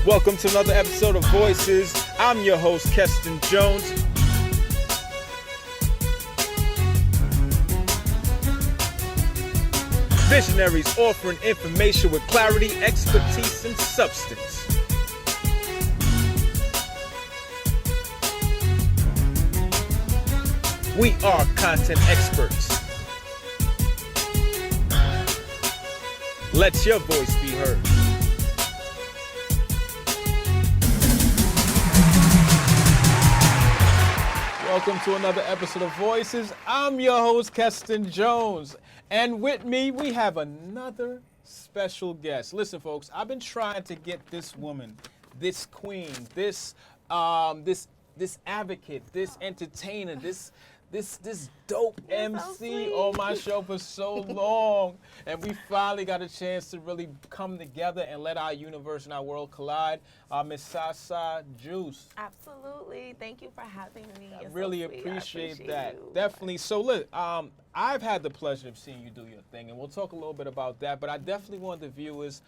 Welcome to another episode of Voices. I'm your host, Keston Jones. Visionaries offering information with clarity, expertise, and substance. We are content experts. Let your voice be heard. Welcome to another episode of Voices. I'm your host, Keston Jones. And with me, we have another special guest. Listen, folks, I've been trying to get this woman, this queen, this advocate, this entertainer, this dope MC on my show for so long, and we finally got a chance to really come together and let our universe and our world collide. Miss Sasa Juste. Absolutely. Thank you for having me. I really appreciate that. you. Definitely. So look, I've had the pleasure of seeing you do your thing, and we'll talk a little bit about that. But I definitely want the viewers.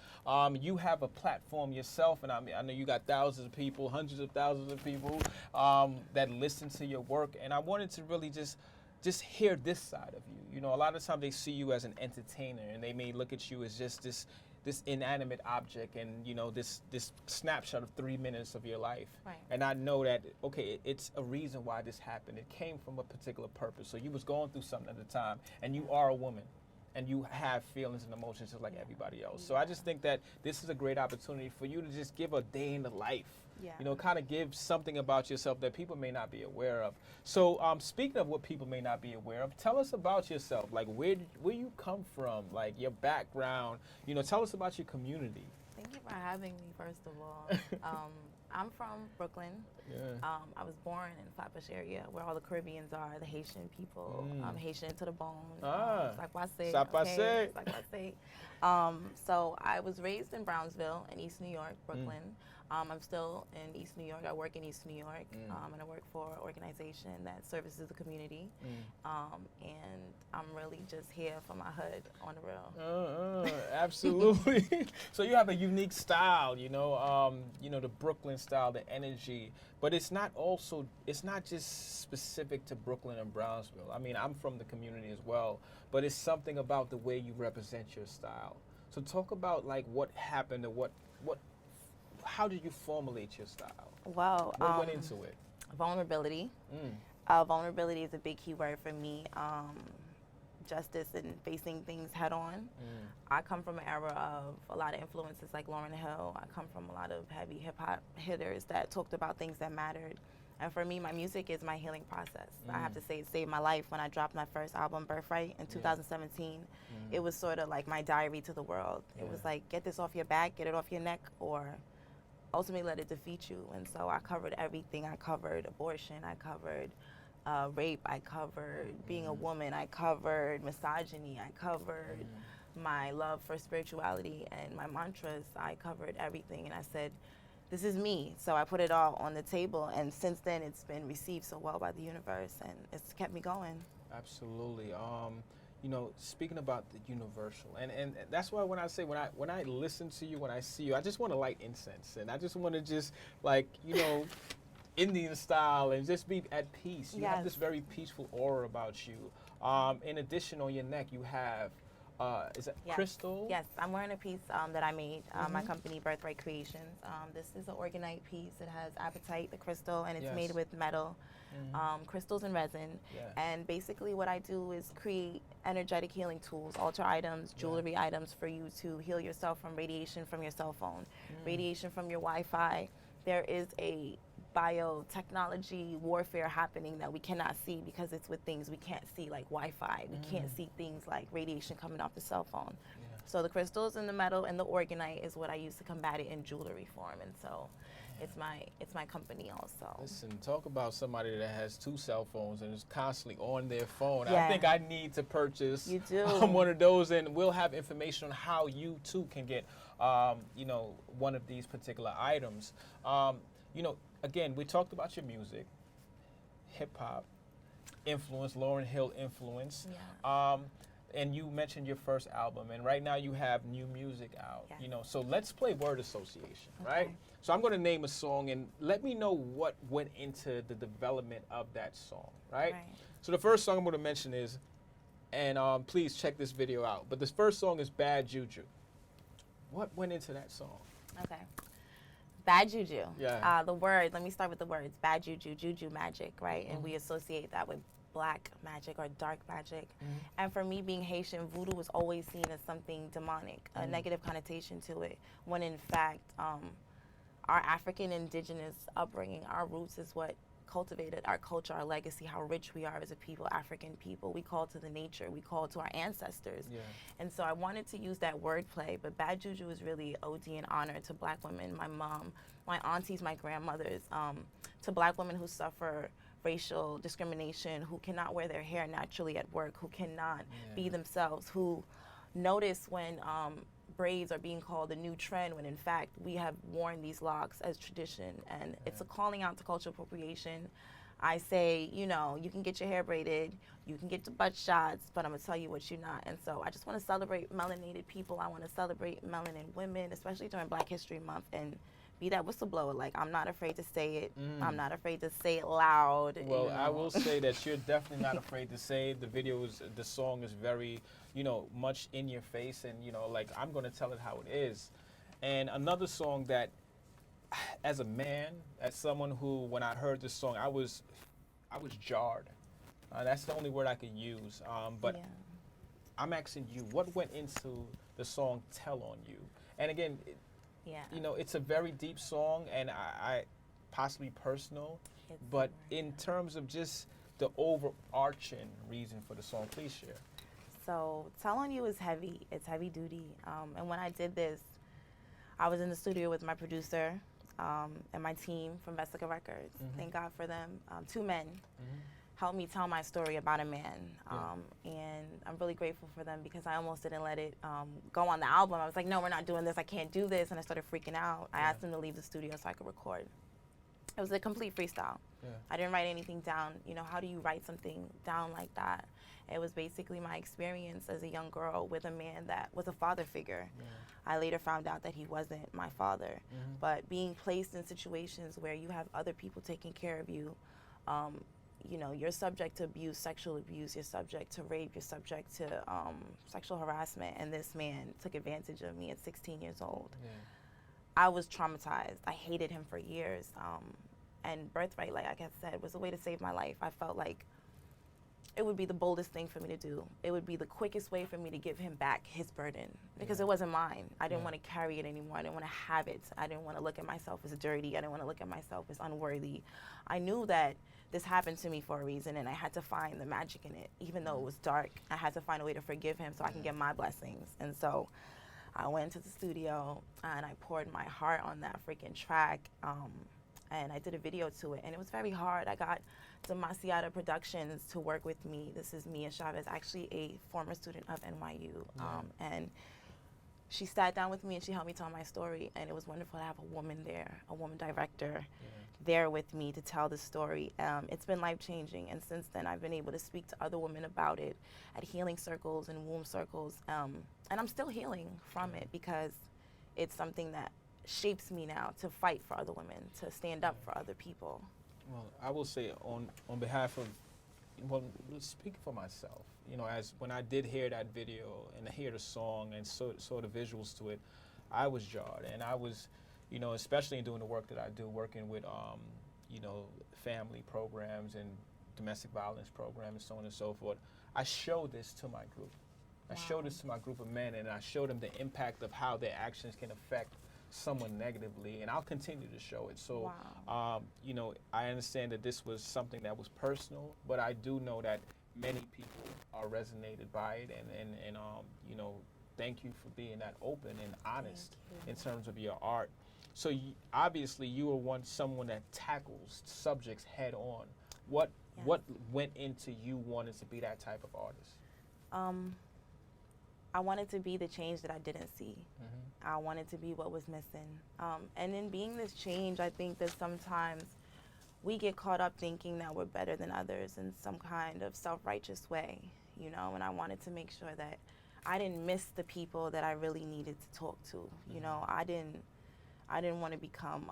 You have a platform yourself, and I know you got thousands of people, hundreds of thousands of people that listen to your work, and I wanted to really just hear this side of you. You know, a lot of times they see you as an entertainer, and they may look at you as just this inanimate object, and you know, this snapshot of 3 minutes of your life. Right. And I know that, okay, it's a reason why this happened. It came from a particular purpose. So you was going through something at the time, and you are a woman, and you have feelings and emotions just like everybody else. So I just think that this is a great opportunity for you to just give a day in the life. Yeah. You know, kind of give something about yourself that people may not be aware of. So speaking of what people may not be aware of, tell us about yourself. Like, where you come from, like your background. You know, tell us about your community. Thank you for having me, first of all. I'm from Brooklyn. Yeah. I was born in Flatbush area, where all the Caribbeans are, the Haitian people. I'm Haitian to the bone. Sapase. So I was raised in Brownsville in East New York, Brooklyn. I'm still in East New York. I work in East New York, and I work for an organization that services the community. And I'm really just here for my hood on the real. Absolutely. So you have a unique style, you know, the Brooklyn style, the energy, but it's not just specific to Brooklyn and Brownsville. I mean, I'm from the community as well, but it's something about the way you represent your style. So talk about like what happened and how did you formulate your style? Well, what went into it? Vulnerability. Vulnerability is a big key word for me. Justice and facing things head on. I come from an era of a lot of influences like Lauryn Hill. I come from a lot of heavy hip hop hitters that talked about things that mattered. And for me, my music is my healing process. I have to say it saved my life when I dropped my first album, Birthright, in 2017. It was sort of like my diary to the world. It was like, get this off your back, get it off your neck, or ultimately let it defeat you. And so I covered everything. I covered abortion, I covered rape, I covered being a woman, I covered misogyny, I covered my love for spirituality and my mantras. I covered everything, and I said, this is me. So I put it all on the table, and since then it's been received so well by the universe, and it's kept me going. Absolutely. You know, speaking about the universal, and that's why when I listen to you, when I see you, I just want to light incense, and I just want to just like, you know, Indian style, and just be at peace. You have this very peaceful aura about you. In addition, on your neck, you have, is that crystal? Yes, I'm wearing a piece that I made, my company, Birthright Creations. This is an organite piece. It has apatite, the crystal, and it's made with metal, crystals and resin. And basically what I do is create energetic healing tools, altar items, jewelry items for you to heal yourself from radiation from your cell phone, radiation from your Wi-Fi. There is a biotechnology warfare happening that we cannot see because it's with things we can't see, like Wi-Fi. We can't see things like radiation coming off the cell phone. So the crystals and the metal and the organite is what I use to combat it in jewelry form, and so it's my company also. Listen, talk about somebody that has 2 cell phones and is constantly on their phone. I think I need to purchase one of those, and we'll have information on how you too can get you know, one of these particular items. You know, again, we talked about your music, hip hop influence, Lauryn Hill influence. And you mentioned your first album, and right now you have new music out. Yes. You know, so let's play word association, Okay. right? So I'm going to name a song, and let me know what went into the development of that song, right? Right. So the first song I'm going to mention is, and please check this video out. But this first song is Badjuju. What went into that song? Okay. Badjuju. Yeah. The word, let me start with the words. Badjuju, juju magic, right? And Mhm. we associate that with black magic or dark magic. Mhm. And for me, being Haitian, voodoo was always seen as something demonic, a negative connotation to it, when in fact, our African indigenous upbringing, our roots is what cultivated our culture, our legacy, how rich we are as a people, African people. We call to the nature, we call to our ancestors. Yeah. And so I wanted to use that wordplay, but Bad Juju is really OD and honor to black women, my mom, my aunties, my grandmothers, to black women who suffer racial discrimination, who cannot wear their hair naturally at work, who cannot be themselves, who notice when braids are being called a new trend when in fact we have worn these locks as tradition, and it's a calling out to cultural appropriation. I say, you know, you can get your hair braided, you can get the butt shots, but I'm gonna tell you what you're not. And so I just want to celebrate melanated people. I want to celebrate melanin women, especially during Black History Month, and be that whistleblower. Like, I'm not afraid to say it. I'm not afraid to say it loud. Well, you know. I will say that you're definitely not afraid to say it. The song is very, you know, much in your face, and you know, like, I'm gonna tell it how it is. And another song that, as a man, as someone who, when I heard this song, I was jarred. That's the only word I could use. But Yeah. I'm asking you, what went into the song "Tell on You"? And again, Yeah. you know, it's a very deep song, and I possibly personal. It's But similar, in terms of just the overarching reason for the song, please share. So Tell on You is heavy. It's heavy duty. And when I did this, I was in the studio with my producer and my team from VOICESKJ Records. Thank God for them. Two men helped me tell my story about a man. And I'm really grateful for them because I almost didn't let it go on the album. I was like, no, we're not doing this. I can't do this. And I started freaking out. I asked them to leave the studio so I could record. It was a complete freestyle. I didn't write anything down. You know, how do you write something down like that? It was basically my experience as a young girl with a man that was a father figure. I later found out that he wasn't my father. But being placed in situations where you have other people taking care of you, you know, you're subject to abuse, sexual abuse, you're subject to rape, you're subject to sexual harassment, and this man took advantage of me at 16 years old. I was traumatized. I hated him for years. And Birthright, like I said, was a way to save my life. I felt like it would be the boldest thing for me to do. It would be the quickest way for me to give him back his burden because it wasn't mine. I didn't want to carry it anymore. I didn't want to have it. I didn't want to look at myself as dirty. I didn't want to look at myself as unworthy. I knew that this happened to me for a reason, and I had to find the magic in it. Even though it was dark, I had to find a way to forgive him so I can get my blessings. And so I went to the studio and I poured my heart on that freaking track. And I did a video to it, and it was very hard. I got Demasiada Productions to work with me. This is Mia Chavez, actually a former student of NYU. And she sat down with me and she helped me tell my story, and it was wonderful to have a woman there, a woman director there with me to tell the story. It's been life-changing, and since then I've been able to speak to other women about it at healing circles and womb circles, and I'm still healing from it because it's something that shapes me now to fight for other women, to stand up for other people. Well, I will say on behalf of, well, speak for myself. You know, as when I did hear that video and hear the song and saw the visuals to it, I was jarred, and I was, you know, especially in doing the work that I do, working with, you know, family programs and domestic violence programs and so on and so forth. I showed this to my group. I showed this to my group of men, and I showed them the impact of how their actions can affect someone negatively, and I'll continue to show it. So, you know, I understand that this was something that was personal, but I do know that many people are resonated by it, and you know, thank you for being that open and honest in terms of your art. So obviously you are someone that tackles subjects head on. What went into you wanting to be that type of artist? I wanted to be the change that I didn't see. I wanted to be what was missing. And in being this change, I think that sometimes we get caught up thinking that we're better than others in some kind of self-righteous way. you know, and I wanted to make sure that I didn't miss the people that I really needed to talk to. You know, I didn't want to become,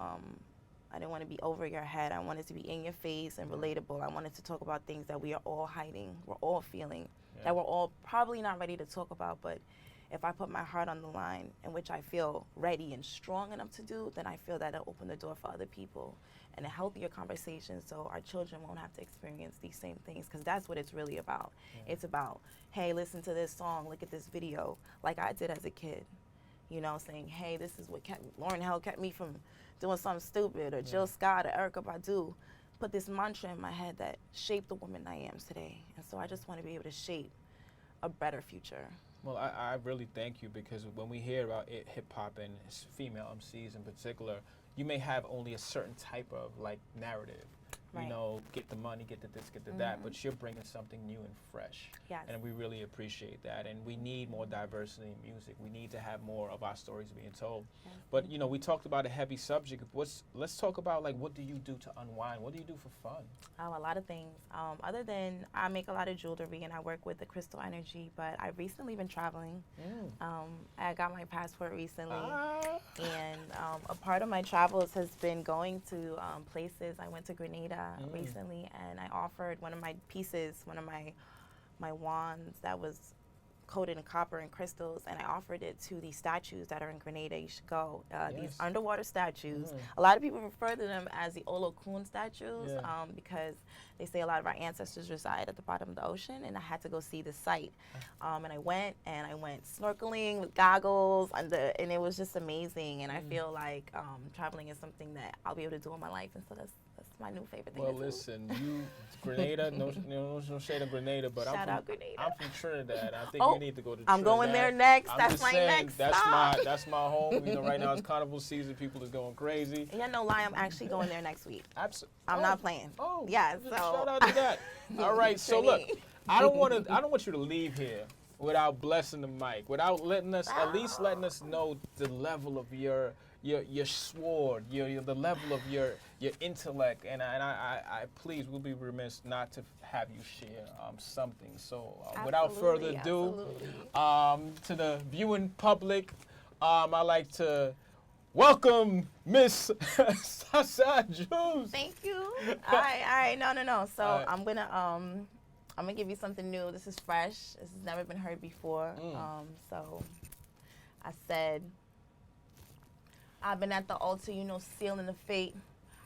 I didn't want to be over your head. I wanted to be in your face and relatable. I wanted to talk about things that we are all hiding, we're all feeling, that we're all probably not ready to talk about, but if I put my heart on the line, in which I feel ready and strong enough to do, then I feel that it'll open the door for other people and a healthier conversation so our children won't have to experience these same things, because that's what it's really about. It's about, hey, listen to this song, look at this video, like I did as a kid, you know, saying, hey, this is what Lauryn Hill kept me from doing something stupid, or Jill Scott or Erykah Badu. Put this mantra in my head that shaped the woman I am today. And so I just want to be able to shape a better future. Well, I really thank you, because when we hear about hip-hop and female MCs in particular, you may have only a certain type of like narrative. Right. You know, get the money, get the this, get the that, but you're bringing something new and fresh. Yes. And we really appreciate that. And we need more diversity in music. We need to have more of our stories being told. Yes. But, you know, we talked about a heavy subject. Let's talk about, like, what do you do to unwind? What do you do for fun? A lot of things. Other than I make a lot of jewelry and I work with the crystal energy, but I've recently been traveling. I got my passport recently. And a part of my travels has been going to places. I went to Grenada recently, and I offered one of my pieces, one of my wands that was coated in copper and crystals, and I offered it to these statues that are in Grenada. You should go. These underwater statues. A lot of people refer to them as the Olokun statues because they say a lot of our ancestors reside at the bottom of the ocean, and I had to go see the site. And I went snorkeling with goggles, and it was just amazing, and I feel like traveling is something that I'll be able to do in my life, and so that's my new favorite thing. Well, listen, Grenada, no shade of Grenada, but Shout out Grenada. I'm from Trinidad. I think you need to go to Trinidad. I'm going there next. That's my next stop. That's my home. You know, right now it's carnival season. People is going crazy. Yeah, no lie. I'm actually going there next week. Absolutely. I'm not playing. Oh, yeah. So shout out to that. All right. So look, I don't want you to leave here without blessing the mic, without at least letting us know the level of your sword, the level of your intellect, and I please, we'll be remiss not to have you share something. So without further ado, to the viewing public, I'd like to welcome Miss Sasa Juste. Thank you. All right, no. So I'm gonna give you something new. This is fresh. This has never been heard before. So I said, I've been at the altar, you know, sealing the fate.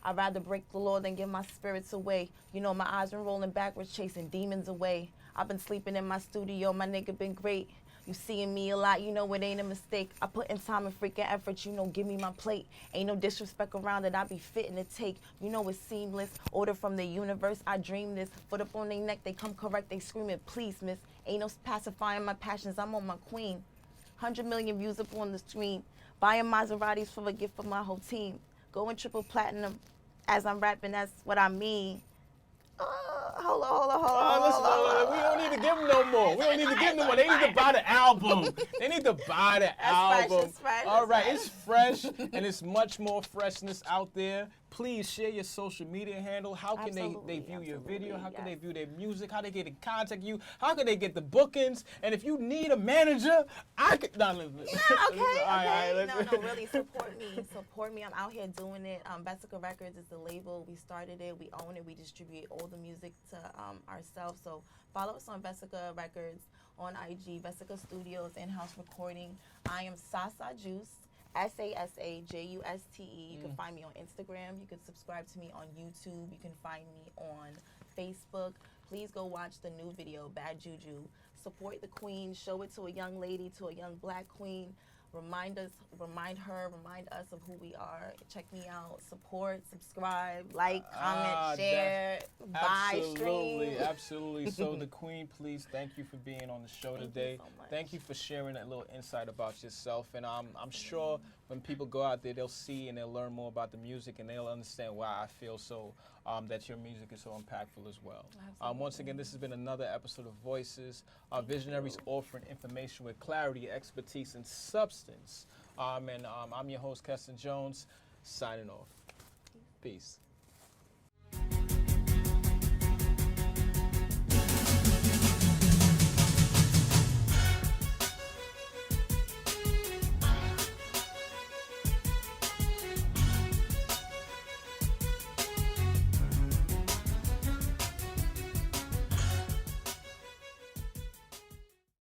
I'd rather break the law than give my spirits away. You know, my eyes been rolling backwards, chasing demons away. I've been sleeping in my studio, my nigga been great. You seeing me a lot, you know it ain't a mistake. I put in time and freaking effort, you know, give me my plate. Ain't no disrespect around it, I be fitting to take. You know it's seamless, order from the universe, I dream this. Foot up on their neck, they come correct, they screaming, please miss. Ain't no pacifying my passions, I'm on my queen. 100 million views up on the screen. Buying Maseratis for a gift for my whole team. Going triple platinum as I'm rapping, that's what I mean. Hold on. We don't need to give them no more. We don't need to give them no more. They need to buy the album. They need to buy the album. Fresh. All right, it's fresh, and it's much more freshness out there. Please share your social media handle. How can they view your video? How can they view their music? How they get in contact you? How can they get the bookings? And if you need a manager, I could. No, okay. No, really support me. Support me. I'm out here doing it. VOICESKJ Records is the label. We started it. We own it. We distribute all the music to ourselves. So follow us on VOICESKJ Records on IG, VOICESKJ Studios, in-house recording. I am Sasa Juste. SasaJuste. You can find me on Instagram. You can subscribe to me on YouTube. You can find me on Facebook. Please go watch the new video, Badjuju. Support the queen. Show it to a young lady, to a young black queen. Remind us of who we are. Check me out. Support, subscribe, like, comment, share, buy, stream. Absolutely. So the queen, please, thank you for being on the show today. You so much. Thank you for sharing that little insight about yourself. And I'm sure when people go out there, they'll see and they'll learn more about the music, and they'll understand why I feel so that your music is so impactful as well. Once again, this has been another episode of Voices, Visionaries offering information with clarity, expertise, and substance. I'm your host, Keston Jones, signing off. Peace.